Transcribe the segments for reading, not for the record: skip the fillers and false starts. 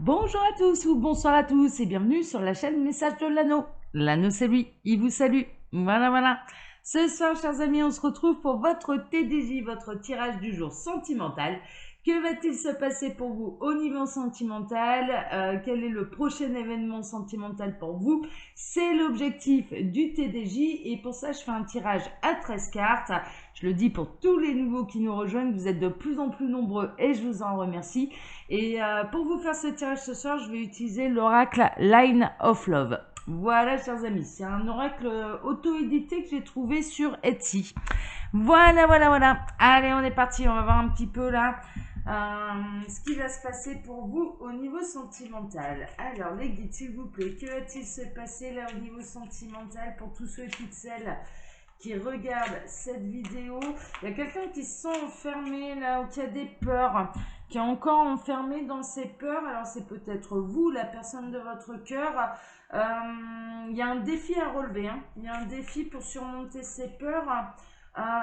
Bonjour à tous ou bonsoir à tous et bienvenue sur la chaîne Message de l'Anneau. L'Anneau c'est lui, il vous salue. Voilà. Ce soir, chers amis, on se retrouve pour votre TDJ, votre tirage du jour sentimental. Que va-t-il se passer pour vous au niveau sentimental? Quel est le prochain événement sentimental pour vous? C'est l'objectif du TDJ et pour ça, je fais un tirage à 13 cartes. Je le dis pour tous les nouveaux qui nous rejoignent, vous êtes de plus en plus nombreux et je vous en remercie. Et pour vous faire ce tirage ce soir, je vais utiliser l'oracle Line of Love. Voilà, chers amis, c'est un oracle auto-édité que j'ai trouvé sur Etsy. Voilà. Allez, on est parti, on va voir un petit peu là ce qui va se passer pour vous au niveau sentimental. Alors, les guides, s'il vous plaît, que va-t-il se passer là au niveau sentimental pour tous ceux et toutes celles qui regardent cette vidéo? Il y a quelqu'un qui se sent enfermé là, ou qui a des peurs, qui est encore enfermé dans ses peurs. Alors c'est peut-être vous, la personne de votre cœur. Il y a un défi à relever, hein. Il y a un défi pour surmonter ses peurs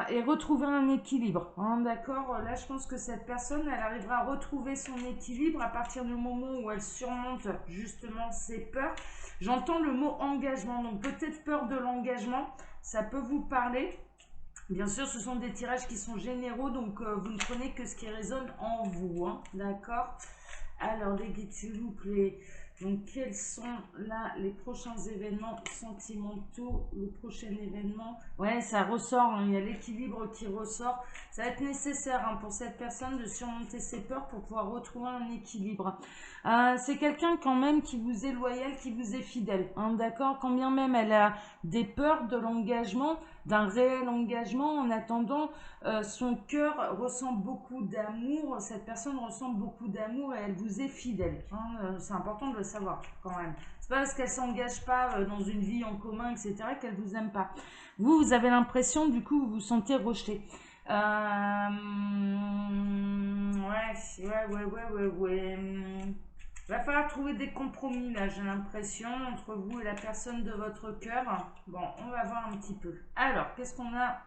et retrouver un équilibre, hein, d'accord? Là, je pense que cette personne, elle arrivera à retrouver son équilibre à partir du moment où elle surmonte justement ses peurs. J'entends le mot engagement, donc peut-être peur de l'engagement, ça peut vous parler. Bien sûr, ce sont des tirages qui sont généraux, donc vous ne prenez que ce qui résonne en vous, hein, d'accord? Alors, les guides, s'il vous plaît. Donc, quels sont là les prochains événements sentimentaux? Le prochain événement, ouais, ça ressort, hein, il y a l'équilibre qui ressort. Ça va être nécessaire, hein, pour cette personne de surmonter ses peurs pour pouvoir retrouver un équilibre. C'est quelqu'un quand même qui vous est loyal, qui vous est fidèle, hein, d'accord? Quand bien même elle a des peurs de l'engagement, d'un réel engagement, en attendant, son cœur ressent beaucoup d'amour, cette personne ressent beaucoup d'amour et elle vous est fidèle, hein, c'est important de le savoir quand même. C'est pas parce qu'elle s'engage pas dans une vie en commun, etc., qu'elle vous aime pas. Vous avez l'impression, du coup, vous vous sentez rejeté. Ouais. Va falloir trouver des compromis là, j'ai l'impression, entre vous et la personne de votre cœur. Bon, on va voir un petit peu. Alors, qu'est-ce qu'on a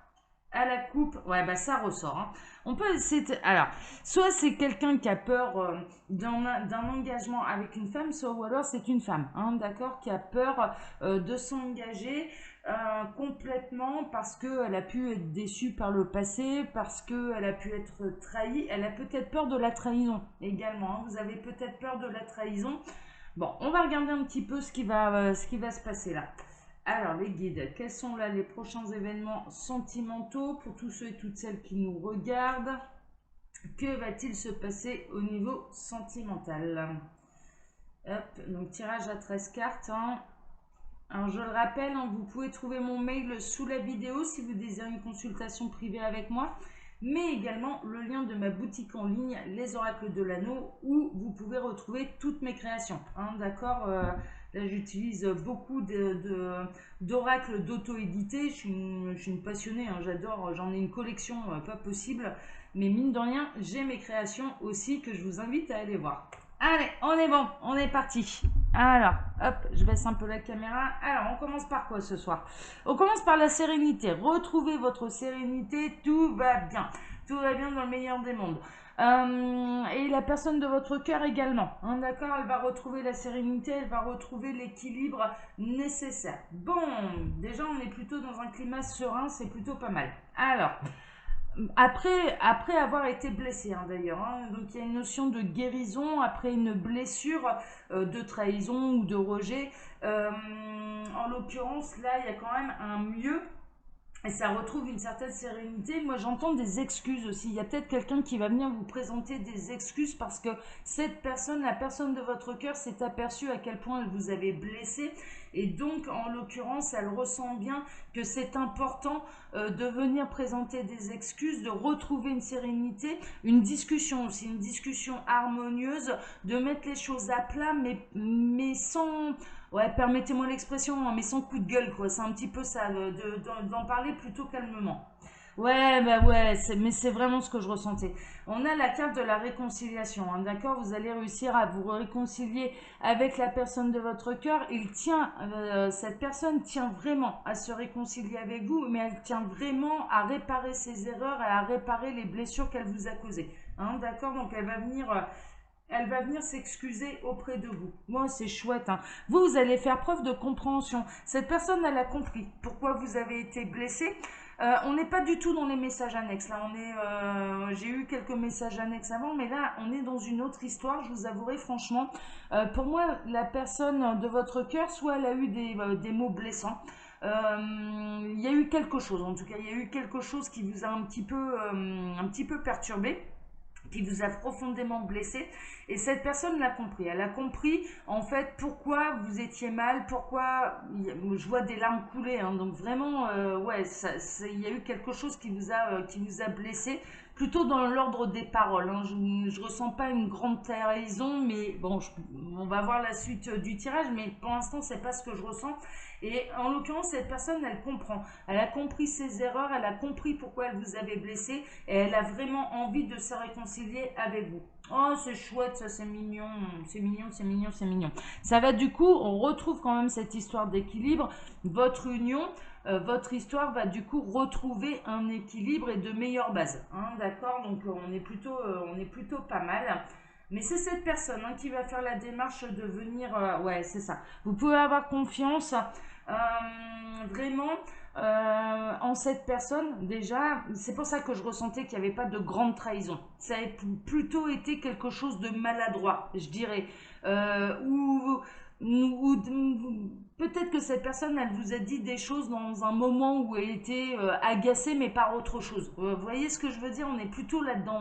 à la coupe? Ouais, bah ça ressort, hein. On peut essayer alors, soit c'est quelqu'un qui a peur d'un engagement avec une femme, soit ou alors c'est une femme, hein, d'accord, qui a peur de s'engager complètement parce qu'elle a pu être déçue par le passé, parce qu'elle a pu être trahie. Elle a peut-être peur de la trahison également, hein. Vous avez peut-être peur de la trahison. Bon, on va regarder un petit peu ce qui va se passer là. Alors, les guides, quels sont là les prochains événements sentimentaux pour tous ceux et toutes celles qui nous regardent? Que va-t-il se passer au niveau sentimental? Hop, donc tirage à 13 cartes, hein. Alors, je le rappelle, hein, vous pouvez trouver mon mail sous la vidéo si vous désirez une consultation privée avec moi, mais également le lien de ma boutique en ligne, Les Oracles de l'Anneau, où vous pouvez retrouver toutes mes créations, hein, d'accord? Là, j'utilise beaucoup d'oracles d'auto-édité. Je suis une passionnée, hein, j'adore, j'en ai une collection pas possible, mais mine de rien, j'ai mes créations aussi que je vous invite à aller voir. Allez, on est bon, on est parti. Alors, hop, je baisse un peu la caméra. Alors, on commence par quoi ce soir? On commence par la sérénité. Retrouvez votre sérénité, tout va bien. Tout va bien dans le meilleur des mondes. Et la personne de votre cœur également, hein, d'accord? Elle va retrouver la sérénité, elle va retrouver l'équilibre nécessaire. Bon, déjà on est plutôt dans un climat serein, c'est plutôt pas mal. Alors, après avoir été blessé, hein, d'ailleurs, hein. Donc il y a une notion de guérison après une blessure de trahison ou de rejet. En l'occurrence, là, il y a quand même un mieux et ça retrouve une certaine sérénité. Moi, j'entends des excuses aussi. Il y a peut-être quelqu'un qui va venir vous présenter des excuses parce que cette personne, la personne de votre cœur, s'est aperçue à quel point elle vous avait blessé. Et donc, en l'occurrence, elle ressent bien que c'est important de venir présenter des excuses, de retrouver une sérénité, une discussion aussi, une discussion harmonieuse, de mettre les choses à plat, mais sans... Ouais, permettez-moi l'expression, hein, mais sans coup de gueule, quoi. C'est un petit peu ça, d'en parler plutôt calmement. Ouais, bah ouais, mais c'est vraiment ce que je ressentais. On a la carte de la réconciliation, hein, d'accord? Vous allez réussir à vous réconcilier avec la personne de votre cœur. Cette personne tient vraiment à se réconcilier avec vous, mais elle tient vraiment à réparer ses erreurs et à réparer les blessures qu'elle vous a causées, hein, d'accord? Donc elle va venir s'excuser auprès de vous. Moi, c'est chouette, hein. Vous allez faire preuve de compréhension. Cette personne, elle a compris pourquoi vous avez été blessé. On n'est pas du tout dans les messages annexes. Là, j'ai eu quelques messages annexes avant, mais là, on est dans une autre histoire. Je vous avouerai franchement, pour moi, la personne de votre cœur, soit elle a eu des mots blessants. Il y a eu quelque chose, en tout cas, il y a eu quelque chose qui vous a un petit peu perturbé, qui vous a profondément blessé, et cette personne l'a compris. Elle a compris en fait pourquoi vous étiez mal, pourquoi je vois des larmes couler, hein, donc vraiment ouais, il y a eu quelque chose qui vous a blessé, plutôt dans l'ordre des paroles, hein. Je ressens pas une grande trahison, mais bon, on va voir la suite du tirage, mais pour l'instant c'est pas ce que je ressens. Et en l'occurrence, cette personne, elle comprend. Elle a compris ses erreurs, elle a compris pourquoi elle vous avait blessé, et elle a vraiment envie de se réconcilier avec vous. Oh, c'est chouette, ça, c'est mignon, c'est mignon, c'est mignon, c'est mignon. Ça va, du coup, on retrouve quand même cette histoire d'équilibre. Votre union, votre histoire va du coup retrouver un équilibre et de meilleures bases, hein, d'accord? Donc on est plutôt pas mal. Mais c'est cette personne, hein, qui va faire la démarche de venir. Ouais, c'est ça. Vous pouvez avoir confiance, vraiment, en cette personne. Déjà, c'est pour ça que je ressentais qu'il n'y avait pas de grande trahison. Ça a plutôt été quelque chose de maladroit, je dirais. Ou peut-être que cette personne, elle vous a dit des choses dans un moment où elle était agacée, mais par autre chose. Vous voyez ce que je veux dire? On est plutôt là-dedans.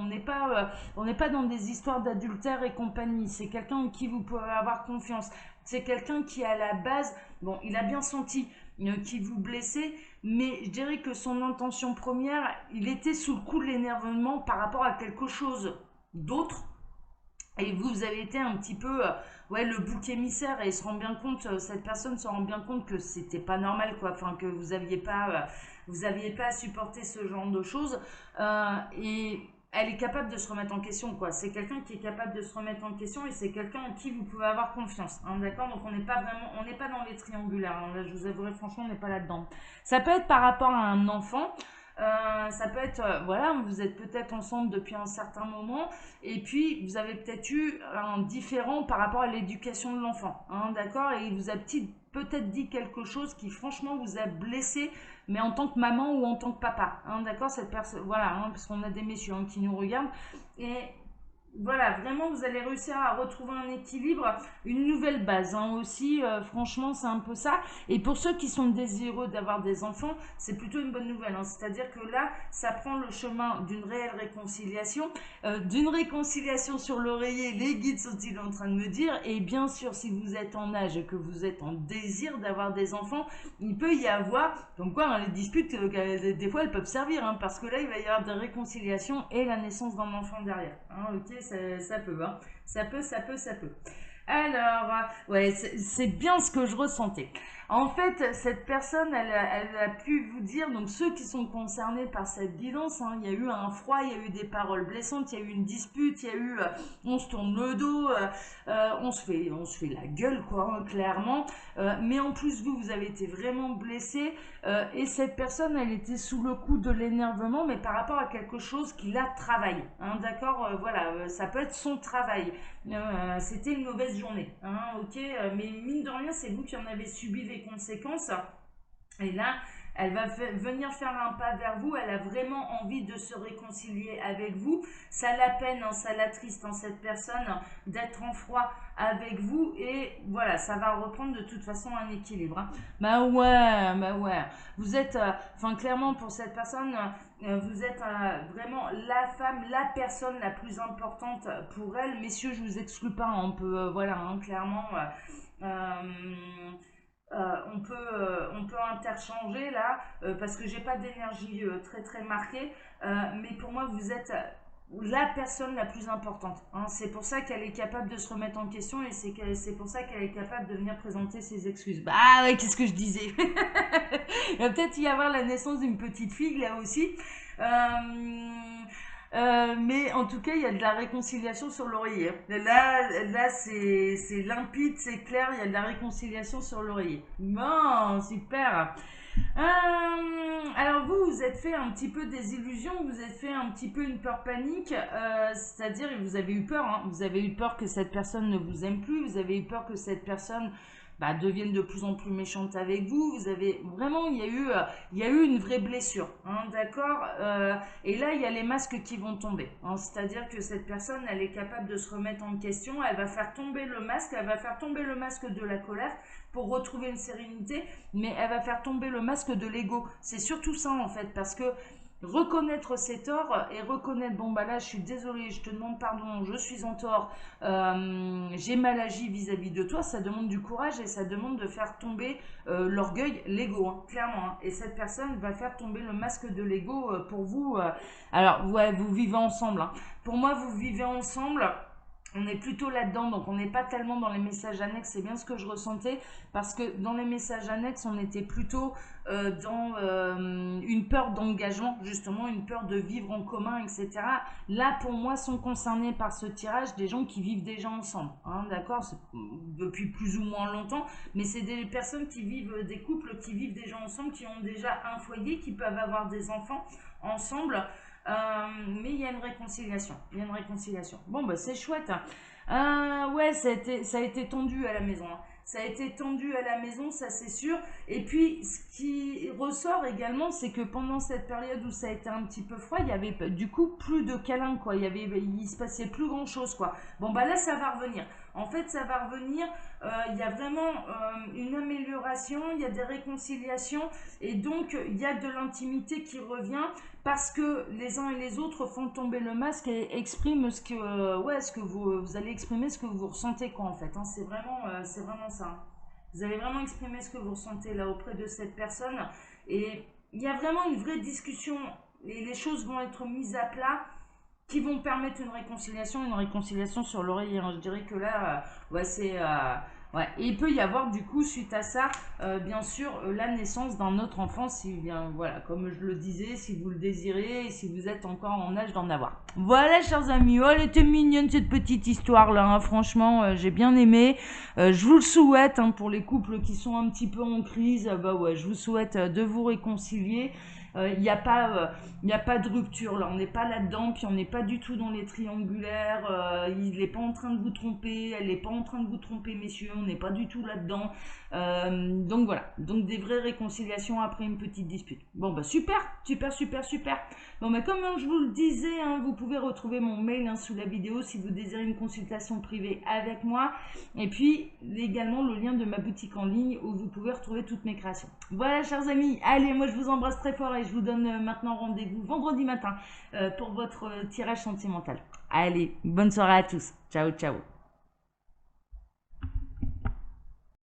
On n'est pas dans des histoires d'adultère et compagnie. C'est quelqu'un en qui vous pouvez avoir confiance. C'est quelqu'un qui, à la base, bon, il a bien senti qu'il vous blessait, mais je dirais que son intention première, il était sous le coup de l'énervement par rapport à quelque chose d'autre. Et vous avez été un petit peu, ouais, le bouc émissaire, et il se rend bien compte, cette personne se rend bien compte que c'était pas normal, quoi. Enfin, que vous aviez pas à supporter ce genre de choses. Et elle est capable de se remettre en question, quoi. C'est quelqu'un qui est capable de se remettre en question, et c'est quelqu'un en qui vous pouvez avoir confiance, hein, d'accord? Donc on n'est pas dans les triangulaires, hein. Là, je vous avouerai, franchement, on n'est pas là-dedans. Ça peut être par rapport à un enfant. Ça peut être, voilà, vous êtes peut-être ensemble depuis un certain moment, et puis vous avez peut-être eu un différent par rapport à l'éducation de l'enfant, hein, d'accord? Et il vous a peut-être dit quelque chose qui franchement vous a blessé, mais en tant que maman ou en tant que papa, hein, d'accord? Cette personne, voilà, hein, parce qu'on a des messieurs, hein, qui nous regardent, et voilà, vraiment, vous allez réussir à retrouver un équilibre, une nouvelle base, hein, aussi. Franchement, c'est un peu ça. Et pour ceux qui sont désireux d'avoir des enfants, c'est plutôt une bonne nouvelle, hein. C'est-à-dire que là, ça prend le chemin d'une réelle réconciliation, d'une réconciliation sur l'oreiller. Les guides sont-ils en train de me dire? Et bien sûr, si vous êtes en âge et que vous êtes en désir d'avoir des enfants, il peut y avoir, comme quoi, hein, les disputes, des fois, elles peuvent servir, hein, parce que là, il va y avoir des réconciliations et la naissance d'un enfant derrière, hein, ok, ça peut, hein. Ça peut. Alors, ouais, c'est bien ce que je ressentais. En fait, cette personne, elle a pu vous dire, donc ceux qui sont concernés par cette guidance, hein, il y a eu un froid, il y a eu des paroles blessantes, il y a eu une dispute, il y a eu, on se tourne le dos, on se fait la gueule, quoi, hein, clairement. Mais en plus, vous avez été vraiment blessé, et cette personne, elle était sous le coup de l'énervement, mais par rapport à quelque chose qui la travaille, hein, d'accord? Voilà, ça peut être son travail. C'était une mauvaise journée, hein, ok, mais mine de rien, c'est vous qui en avez subi les conséquences. Et là, elle va venir faire un pas vers vous. Elle a vraiment envie de se réconcilier avec vous. Ça la peine, hein, ça l'attriste, hein, cette personne, d'être en froid avec vous. Et voilà, ça va reprendre de toute façon un équilibre, hein. Bah ouais. Vous êtes, enfin, clairement, pour cette personne, vous êtes vraiment la femme, la personne la plus importante pour elle. Messieurs, je vous exclue pas, hein, on peut, voilà, hein, clairement. On peut interchanger là, parce que j'ai pas d'énergie très très marquée, mais pour moi vous êtes la personne la plus importante, hein. C'est pour ça qu'elle est capable de se remettre en question, et c'est pour ça qu'elle est capable de venir présenter ses excuses. Bah ouais, qu'est-ce que je disais? Il va peut-être y avoir la naissance d'une petite fille là aussi. Mais en tout cas, il y a de la réconciliation sur l'oreiller. Là c'est limpide, c'est clair, il y a de la réconciliation sur l'oreiller. Bon, super. Alors vous, vous êtes fait un petit peu des illusions, vous êtes fait un petit peu une peur panique, c'est-à-dire vous avez eu peur, hein, vous avez eu peur que cette personne ne vous aime plus, vous avez eu peur que cette personne devienne de plus en plus méchante avec vous, vous avez vraiment, il y a eu une vraie blessure, hein, d'accord. Et là, il y a les masques qui vont tomber, hein, c'est-à-dire que cette personne, elle est capable de se remettre en question, elle va faire tomber le masque, elle va faire tomber le masque de la colère pour retrouver une sérénité, mais elle va faire tomber le masque de l'ego. C'est surtout ça en fait, parce que reconnaître ses torts et reconnaître, bon bah là je suis désolée, je te demande pardon, je suis en tort, j'ai mal agi vis-à-vis de toi, ça demande du courage et ça demande de faire tomber l'orgueil, l'ego, hein, clairement, hein. Et cette personne va faire tomber le masque de l'ego pour vous. Alors ouais, vous vivez ensemble, hein. Pour moi, vous vivez ensemble. On est plutôt là-dedans, donc on n'est pas tellement dans les messages annexes, c'est bien ce que je ressentais, parce que dans les messages annexes, on était plutôt dans une peur d'engagement, justement, une peur de vivre en commun, etc. Là, pour moi, sont concernés par ce tirage des gens qui vivent déjà ensemble, hein, d'accord, depuis plus ou moins longtemps, mais c'est des personnes qui vivent, des couples qui vivent déjà ensemble, qui ont déjà un foyer, qui peuvent avoir des enfants ensemble. Mais il y a une réconciliation. Il y a une réconciliation. Bon, bah c'est chouette. Ouais, ça a été tendu à la maison, hein. Ça a été tendu à la maison, ça c'est sûr. Et puis, ce qui ressort également, c'est que pendant cette période où ça a été un petit peu froid, il y avait du coup plus de câlins, quoi. Il se passait plus grand chose, quoi. Bon, bah là, ça va revenir. En fait, ça va revenir. Il y a vraiment une amélioration, il y a des réconciliations. Et donc, il y a de l'intimité qui revient parce que les uns et les autres font tomber le masque et expriment ce que, ouais, ce que vous allez exprimer, ce que vous ressentez, quoi, en fait, hein. C'est vraiment ça, hein. Vous allez vraiment exprimer ce que vous ressentez là auprès de cette personne. Et il y a vraiment une vraie discussion et les choses vont être mises à plat qui vont permettre une réconciliation sur l'oreiller, hein. Je dirais que là, ouais, c'est... ouais. Et il peut y avoir du coup, suite à ça, bien sûr, la naissance d'un autre enfant, si bien, voilà, comme je le disais, si vous le désirez et si vous êtes encore en âge d'en avoir. Voilà, chers amis, oh, elle était mignonne cette petite histoire-là, hein. Franchement, j'ai bien aimé. Je vous le souhaite, hein, pour les couples qui sont un petit peu en crise, bah ouais, je vous souhaite de vous réconcilier. Il n'y a pas... il n'y a pas de rupture là, on n'est pas là-dedans, puis on n'est pas du tout dans les triangulaires, il n'est pas en train de vous tromper, elle n'est pas en train de vous tromper messieurs, on n'est pas du tout là-dedans. Donc voilà, donc des vraies réconciliations après une petite dispute. Bon bah super, super, super, super. Bon bah comme je vous le disais, hein, vous pouvez retrouver mon mail, hein, sous la vidéo si vous désirez une consultation privée avec moi. Et puis également le lien de ma boutique en ligne où vous pouvez retrouver toutes mes créations. Voilà chers amis, allez moi je vous embrasse très fort et je vous donne maintenant rendez-vous vendredi matin pour votre tirage sentimental. Allez, bonne soirée à tous. Ciao, ciao.